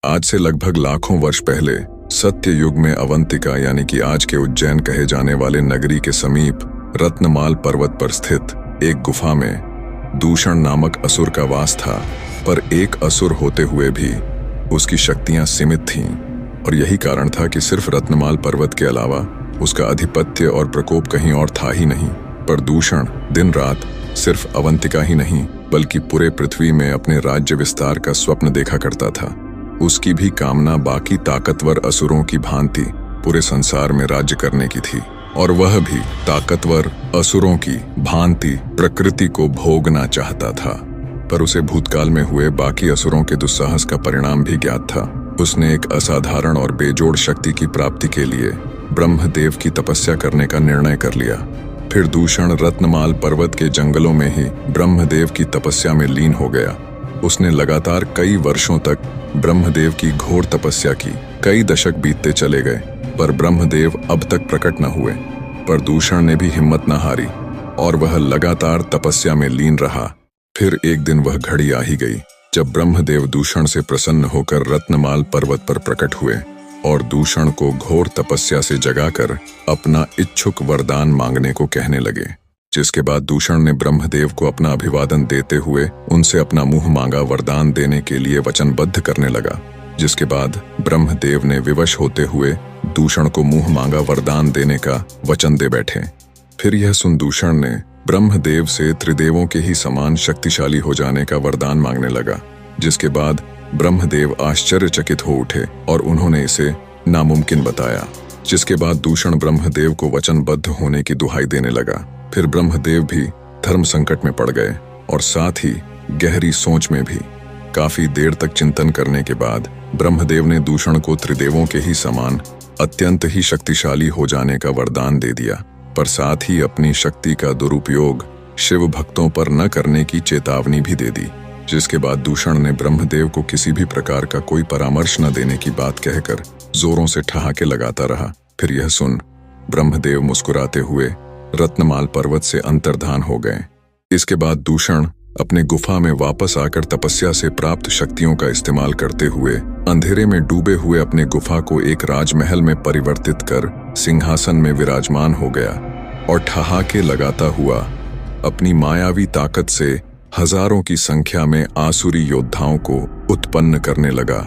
आज से लगभग लाखों वर्ष पहले सत्य युग में अवंतिका यानी कि आज के उज्जैन कहे जाने वाले नगरी के समीप रत्नमाल पर्वत पर स्थित एक गुफा में दूषण नामक असुर का वास था। पर एक असुर होते हुए भी उसकी शक्तियां सीमित थीं और यही कारण था कि सिर्फ रत्नमाल पर्वत के अलावा उसका अधिपत्य और प्रकोप कहीं और था ही नहीं। पर दूषण दिन रात सिर्फ अवंतिका ही नहीं बल्कि पूरे पृथ्वी में अपने राज्य विस्तार का स्वप्न देखा करता था। उसकी भी कामना बाकी ताकतवर असुरों की भांति पूरे संसार में राज्य करने की थी और वह भी ताकतवर असुरों की भांति प्रकृति को भोगना चाहता था। पर उसे भूतकाल में हुए बाकी असुरों के दुस्साहस का परिणाम भी ज्ञात था। उसने एक असाधारण और बेजोड़ शक्ति की प्राप्ति के लिए ब्रह्मदेव की तपस्या करने का निर्णय कर लिया। फिर दूषण रत्नमाल पर्वत के जंगलों में ही ब्रह्मदेव की तपस्या में लीन हो गया। उसने लगातार कई वर्षों तक ब्रह्मदेव की घोर तपस्या की। कई दशक बीतते चले गए पर ब्रह्मदेव अब तक प्रकट न हुए। पर दूषण ने भी हिम्मत न हारी और वह लगातार तपस्या में लीन रहा। फिर एक दिन वह घड़ी आ ही गई जब ब्रह्मदेव दूषण से प्रसन्न होकर रत्नमाल पर्वत पर प्रकट हुए और दूषण को घोर तपस्या से जगाकर अपना इच्छुक वरदान मांगने को कहने लगे। जिसके बाद दूषण ने ब्रह्मदेव को अपना अभिवादन देते हुए उनसे अपना मुंह मांगा वरदान देने के लिए वचनबद्ध करने लगा। जिसके बाद ब्रह्मदेव ने विवश होते हुए दूषण को मुंह मांगा वरदान देने का वचन दे बैठे। फिर यह सुन दूषण ने ब्रह्मदेव से त्रिदेवों के ही समान शक्तिशाली हो जाने का वरदान मांगने लगा। जिसके बाद ब्रह्मदेव आश्चर्यचकित हो उठे और उन्होंने इसे नामुमकिन बताया। जिसके बाद दूषण ब्रह्मदेव को वचनबद्ध होने की दुहाई देने लगा। फिर ब्रह्मदेव भी धर्म संकट में पड़ गए और साथ ही गहरी सोच में भी। काफी देर तक चिंतन करने के बाद ब्रह्मदेव ने दूषण को त्रिदेवों के ही समान अत्यंत ही शक्तिशाली हो जाने का वरदान दे दिया, पर साथ ही अपनी शक्ति का दुरुपयोग शिव भक्तों पर न करने की चेतावनी भी दे दी। जिसके बाद दूषण ने ब्रह्मदेव को किसी भी प्रकार का कोई परामर्श न देने की बात कहकर जोरों से ठहाके लगाता रहा। फिर यह सुन ब्रह्मदेव मुस्कुराते हुए रत्नमाल पर्वत से अंतर्धान हो गए। इसके बाद दूषण अपने गुफा में वापस आकर तपस्या से प्राप्त शक्तियों का इस्तेमाल करते हुए अंधेरे में डूबे हुए अपने गुफा को एक राजमहल में परिवर्तित कर सिंहासन में विराजमान हो गया और ठहाके लगाता हुआ अपनी मायावी ताकत से हजारों की संख्या में आसुरी योद्धाओं को उत्पन्न करने लगा।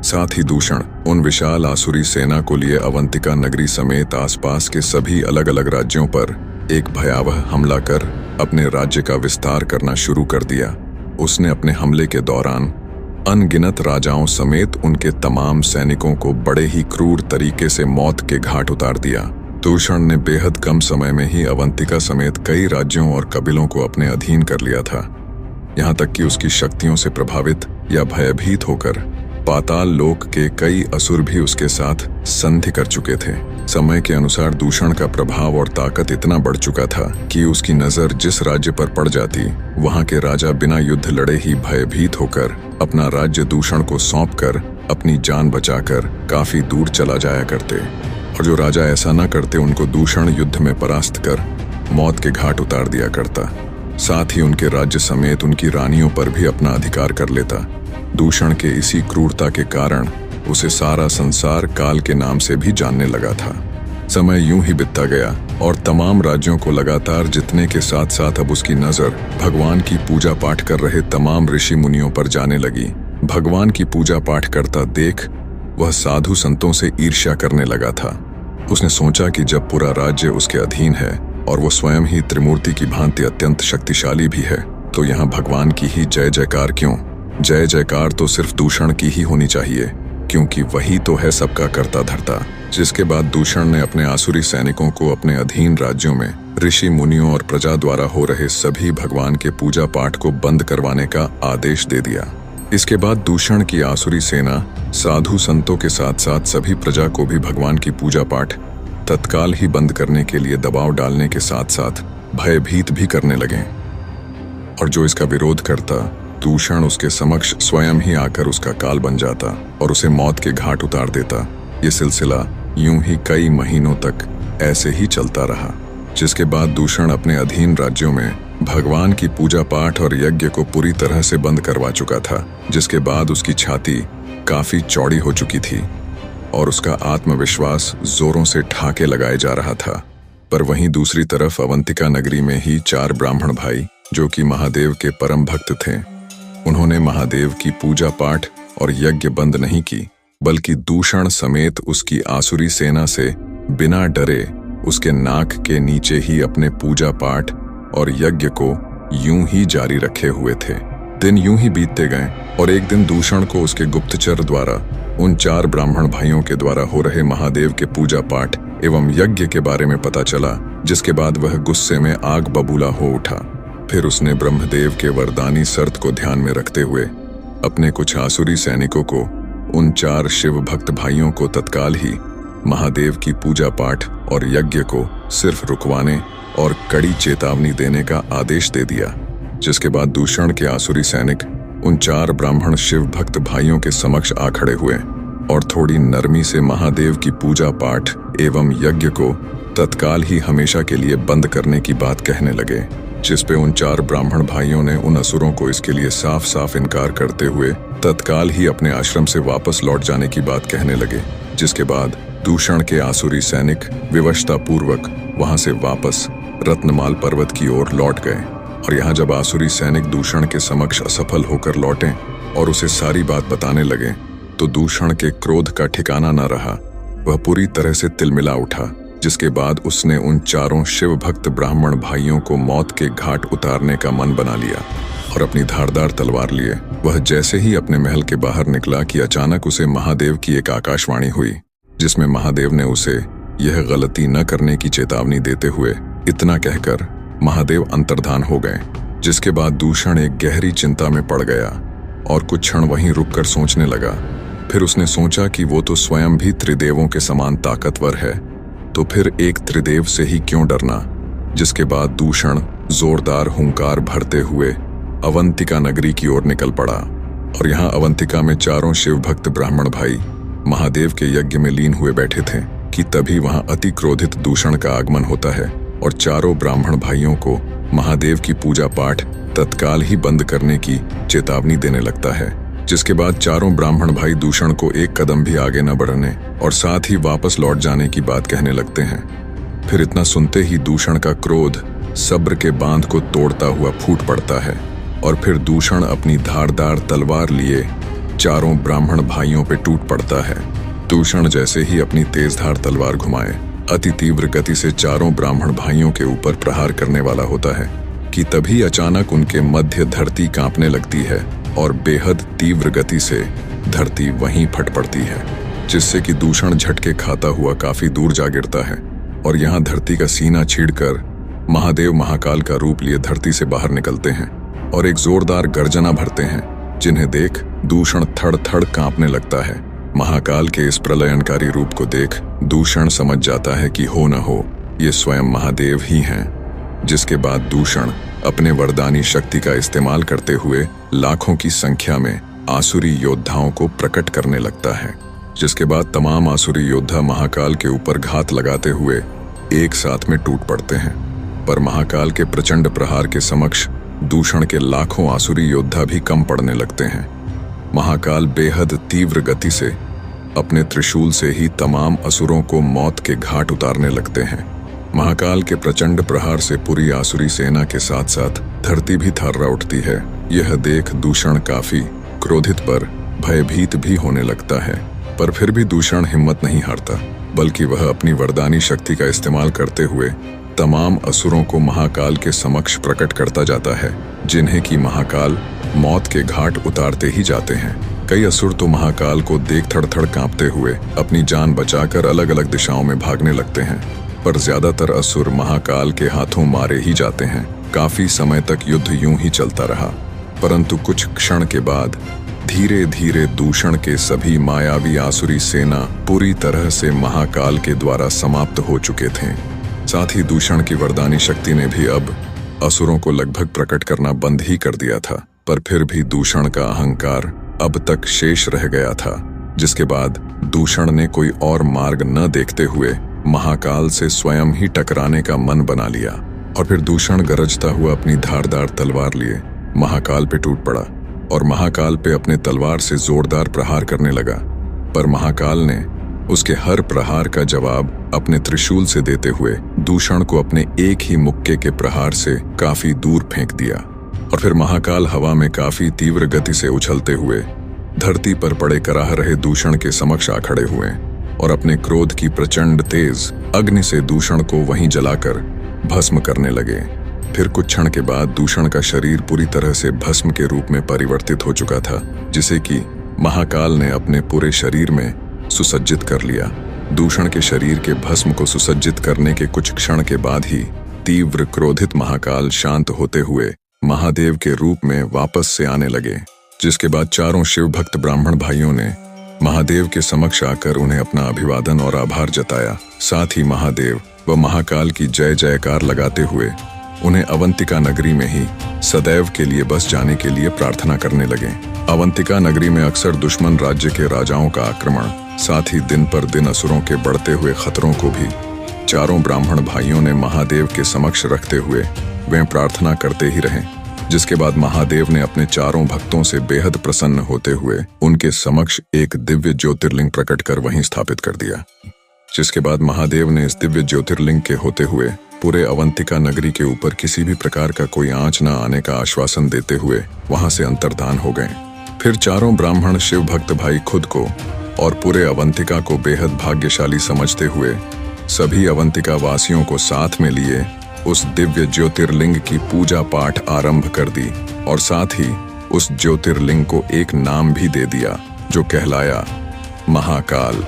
साथ ही दूषण उन विशाल आसुरी सेना को लिए अवंतिका नगरी समेत आसपास के सभी अलग अलग राज्यों पर एक भयावह हमला कर अपने राज्य का विस्तार करना शुरू कर दिया। उसने अपने हमले के दौरान अनगिनत राजाओं समेत उनके तमाम सैनिकों को बड़े ही क्रूर तरीके से मौत के घाट उतार दिया। दूषण ने बेहद कम समय में ही अवंतिका समेत कई राज्यों और कबीलों को अपने अधीन कर लिया था। यहाँ तक कि उसकी शक्तियों से प्रभावित या भयभीत होकर पाताल लोक के कई असुर भी उसके साथ संधि कर चुके थे। समय के अनुसार दूषण का प्रभाव और ताकत इतना बढ़ चुका था कि उसकी नजर जिस राज्य पर पड़ जाती वहां के राजा बिना युद्ध लड़े ही भयभीत होकर अपना राज्य दूषण को सौंपकर अपनी जान बचाकर काफी दूर चला जाया करते और जो राजा ऐसा न करते उनको दूषण युद्ध में परास्त कर मौत के घाट उतार दिया करता। साथ ही उनके राज्य समेत उनकी रानियों पर भी अपना अधिकार कर लेता। दूषण के इसी क्रूरता के कारण उसे सारा संसार काल के नाम से भी जानने लगा था। समय यूं ही बीतता गया और तमाम राज्यों को लगातार जीतने के साथ साथ अब उसकी नजर भगवान की पूजा पाठ कर रहे तमाम ऋषि मुनियों पर जाने लगी। भगवान की पूजा पाठ करता देख वह साधु संतों से ईर्ष्या करने लगा था। उसने सोचा कि जब पूरा राज्य उसके अधीन है और वो स्वयं ही त्रिमूर्ति की भांति अत्यंत शक्तिशाली भी है तो यहाँ भगवान की ही जय जयकार क्यों? जय जयकार तो सिर्फ दूषण की ही होनी चाहिए क्योंकि वही तो है सबका करता धरता। जिसके बाद दूषण ने अपने आसुरी सैनिकों को अपने अधीन राज्यों में ऋषि मुनियों और प्रजा द्वारा हो रहे सभी भगवान के पूजा पाठ को बंद करवाने का आदेश दे दिया। इसके बाद दूषण की आसुरी सेना साधु संतों के साथ साथ सभी प्रजा को भी भगवान की पूजा पाठ तत्काल ही बंद करने के लिए दबाव डालने के साथ साथ भयभीत भी करने लगे। और जो इसका विरोध करता दूषण उसके समक्ष स्वयं ही आकर उसका काल बन जाता और उसे मौत के घाट उतार देता। ये सिलसिला यूं ही कई महीनों तक ऐसे ही चलता रहा। जिसके बाद दूषण अपने अधीन राज्यों में भगवान की पूजा पाठ और यज्ञ को पूरी तरह से बंद करवा चुका था। जिसके बाद उसकी छाती काफी चौड़ी हो चुकी थी और उसका आत्मविश्वास जोरों से ठाके लगाए जा रहा था। पर वहीं दूसरी तरफ अवंतिका नगरी में ही 4 ब्राह्मण भाई, जो कि महादेव के परम भक्त थे, उन्होंने महादेव की पूजा पाठ और यज्ञ बंद नहीं की, बल्कि दूषण समेत उसकी आसुरी सेना से बिना डरे उसके नाक के नीचे ही अपने पूजा पाठ और यज्ञ को यूं ही जारी रखे हुए थे। दिन यूं ही बीतते गए और एक दिन दूषण को उसके गुप्तचर द्वारा उन 4 ब्राह्मण भाइयों के द्वारा हो रहे महादेव के पूजा पाठ एवं यज्ञ के बारे में पता चला, जिसके बाद वह गुस्से में आग बबूला हो उठा। फिर उसने ब्रह्मदेव के वरदानी शर्त को ध्यान में रखते हुए अपने कुछ आसुरी सैनिकों को, उन 4 शिव भक्त भाइयों को तत्काल ही महादेव की पूजा पाठ और यज्ञ को सिर्फ रुकवाने और कड़ी चेतावनी देने का आदेश दे दिया। जिसके बाद दूषण के आसुरी सैनिक उन 4 ब्राह्मण शिव भक्त भाइयों के समक्ष आ खड़े हुए और थोड़ी नरमी से महादेव की पूजा पाठ एवं यज्ञ को तत्काल ही हमेशा के लिए बंद करने की बात कहने लगे, जिस पे उन 4 ब्राह्मण भाइयों ने उन असुरों को इसके लिए साफ साफ इनकार करते हुए तत्काल ही अपने आश्रम से वापस लौट जाने की बात कहने लगे। जिसके बाद दूषण के आसुरी सैनिक विवशता पूर्वक वहां से वापस रत्नमाल पर्वत की ओर लौट गए। और यहाँ जब आसुरी सैनिक दूषण के समक्ष असफल होकर लौटे और उसे सारी बात बताने लगे, तो दूषण के क्रोध का ठिकाना न रहा। वह पूरी तरह से तिलमिला उठा, जिसके बाद उसने उन 4 शिव भक्त ब्राह्मण भाइयों को मौत के घाट उतारने का मन बना लिया और अपनी धारदार तलवार लिए वह जैसे ही अपने महल के बाहर निकला कि अचानक उसे महादेव की एक आकाशवाणी हुई, जिसमें महादेव ने उसे यह गलती न करने की चेतावनी देते हुए इतना कहकर महादेव अंतर्धान हो गए। जिसके बाद दूषण एक गहरी चिंता में पड़ गया और कुछ क्षण वहीं रुककर सोचने लगा। फिर उसने सोचा कि वो तो स्वयं भी त्रिदेवों के समान ताकतवर है, तो फिर एक त्रिदेव से ही क्यों डरना। जिसके बाद दूषण जोरदार हुंकार भरते हुए अवंतिका नगरी की ओर निकल पड़ा। और यहाँ अवंतिका में 4 शिव भक्त ब्राह्मण भाई महादेव के यज्ञ में लीन हुए बैठे थे कि तभी वहां अति क्रोधित दूषण का आगमन होता है और 4 ब्राह्मण भाइयों को महादेव की पूजा पाठ तत्काल ही बंद करने की चेतावनी देने लगता है। जिसके बाद 4 ब्राह्मण भाई दूषण को एक कदम भी आगे न बढ़ने और साथ ही वापस लौट जाने की बात कहने लगते हैं। फिर इतना सुनते ही दूषण का क्रोध सब्र के बांध को तोड़ता हुआ फूट पड़ता है और फिर दूषण अपनी धारदार तलवार लिए 4 ब्राह्मण भाइयों पे टूट पड़ता है। दूषण जैसे ही अपनी तेजधार तलवार घुमाए अति तीव्र गति से 4 ब्राह्मण भाइयों के ऊपर प्रहार करने वाला होता है कि तभी अचानक उनके मध्य धरती कांपने लगती है और बेहद तीव्र गति से धरती वहीं फट पड़ती है, जिससे कि दूषण झटके खाता हुआ काफी दूर जा गिरता है। और यहाँ धरती का सीना छींड़कर महादेव महाकाल का रूप लिए धरती से बाहर निकलते हैं और एक जोरदार गर्जना भरते हैं, जिन्हें देख दूषण थड़ थड़ कांपने लगता है। महाकाल के इस प्रलयनकारी रूप को देख दूषण समझ जाता है कि हो न हो ये स्वयं महादेव ही हैं। जिसके बाद दूषण अपने वरदानी शक्ति का इस्तेमाल करते हुए लाखों की संख्या में आसुरी योद्धाओं को प्रकट करने लगता है। जिसके बाद तमाम आसुरी योद्धा महाकाल के ऊपर घात लगाते हुए एक साथ में टूट पड़ते हैं। पर महाकाल के प्रचंड प्रहार के समक्ष दूषण के लाखों आसुरी योद्धा भी कम पड़ने लगते हैं। महाकाल बेहद तीव्र गति से अपने त्रिशूल से ही तमाम असुरों को मौत के घाट उतारने लगते हैं। महाकाल के प्रचंड प्रहार से पूरी आसुरी सेना के साथ साथ धरती भी थर्रा उठती है। यह देख दूषण काफी क्रोधित पर भयभीत भी होने लगता है, पर फिर भी दूषण हिम्मत नहीं हारता, बल्कि वह अपनी वरदानी शक्ति का इस्तेमाल करते हुए तमाम असुरों को महाकाल के समक्ष प्रकट करता जाता है, जिन्हें कि महाकाल मौत के घाट उतारते ही जाते हैं। कई असुर तो महाकाल को देख थड़-थड़ कांपते हुए अपनी जान बचाकर अलग अलग दिशाओं में भागने लगते हैं, पर ज्यादातर असुर महाकाल के हाथों मारे ही जाते हैं। काफी समय तक युद्ध यूं ही चलता रहा, परंतु कुछ क्षण के बाद धीरे धीरे दूषण के सभी मायावी आसुरी सेना पूरी तरह से महाकाल के द्वारा समाप्त हो चुके थे। साथ ही दूषण की वरदानी शक्ति ने भी अब असुरों को लगभग प्रकट करना बंद ही कर दिया था, पर फिर भी दूषण का अहंकार अब तक शेष रह गया था। जिसके बाद दूषण ने कोई और मार्ग न देखते हुए महाकाल से स्वयं ही टकराने का मन बना लिया। और फिर दूषण गरजता हुआ अपनी धारदार तलवार लिए महाकाल पे टूट पड़ा। और महाकाल पे अपने तलवार से जोरदार प्रहार करने लगा। पर महाकाल ने उसके हर प्रहार का जवाब अपने त्रिशूल से देते हुए दूषण को अपने एक ही मुक्के के प्रहार से काफी दूर फेंक दिया। और फिर महाकाल हवा में काफी तीव्र गति से उछलते हुए धरती पर पड़े कराह रहे दूषण के समक्ष आ खड़े हुए और अपने क्रोध की प्रचंड तेज अग्नि से दूषण को वहीं जलाकर भस्म करने लगे। फिर कुछ क्षण के बाद दूषण का शरीर पूरी तरह से भस्म के रूप में परिवर्तित हो चुका था, जिसे कि महाकाल ने अपने पूरे शरीर में सुसज्जित कर लिया। दूषण के शरीर के भस्म को सुसज्जित करने के कुछ क्षण के बाद ही तीव्र क्रोधित महाकाल शांत होते हुए महादेव के रूप में वापस से आने लगे, जिसके बाद चारों शिव भक्त ब्राह्मण भाइयों ने महादेव के समक्ष आकर उन्हें अपना अभिवादन और आभार जताया। साथ ही महादेव व महाकाल की जय जयकार लगाते हुए उन्हें अवंतिका नगरी में ही सदैव के लिए बस जाने के लिए प्रार्थना करने लगे। अवंतिका नगरी में अक्सर दुश्मन राज्य के राजाओं का आक्रमण, साथ ही दिन पर दिन असुरों के बढ़ते हुए खतरों को भी चारों ब्राह्मण भाइयों ने महादेव के समक्ष रखते हुए वे प्रार्थना करते ही रहे। जिसके बाद महादेव ने अपने चारों भक्तों से बेहद प्रसन्न होते हुए उनके समक्ष एक दिव्य ज्योतिर्लिंग प्रकट कर वहीं स्थापित कर दिया। जिसके बाद महादेव ने इस दिव्य ज्योतिर्लिंग के होते हुए पूरे अवंतिका नगरी के ऊपर किसी भी प्रकार का कोई आंच न आने का आश्वासन देते हुए वहां से अंतर्धान हो गए। फिर चारों ब्राह्मण शिव भक्त भाई खुद को और पूरे अवंतिका को बेहद भाग्यशाली समझते हुए सभी अवंतिका वासियों को साथ में लिए उस दिव्य ज्योतिर्लिंग की पूजा पाठ आरंभ कर दी और साथ ही उस ज्योतिर्लिंग को एक नाम भी दे दिया जो कहलाया महाकाल।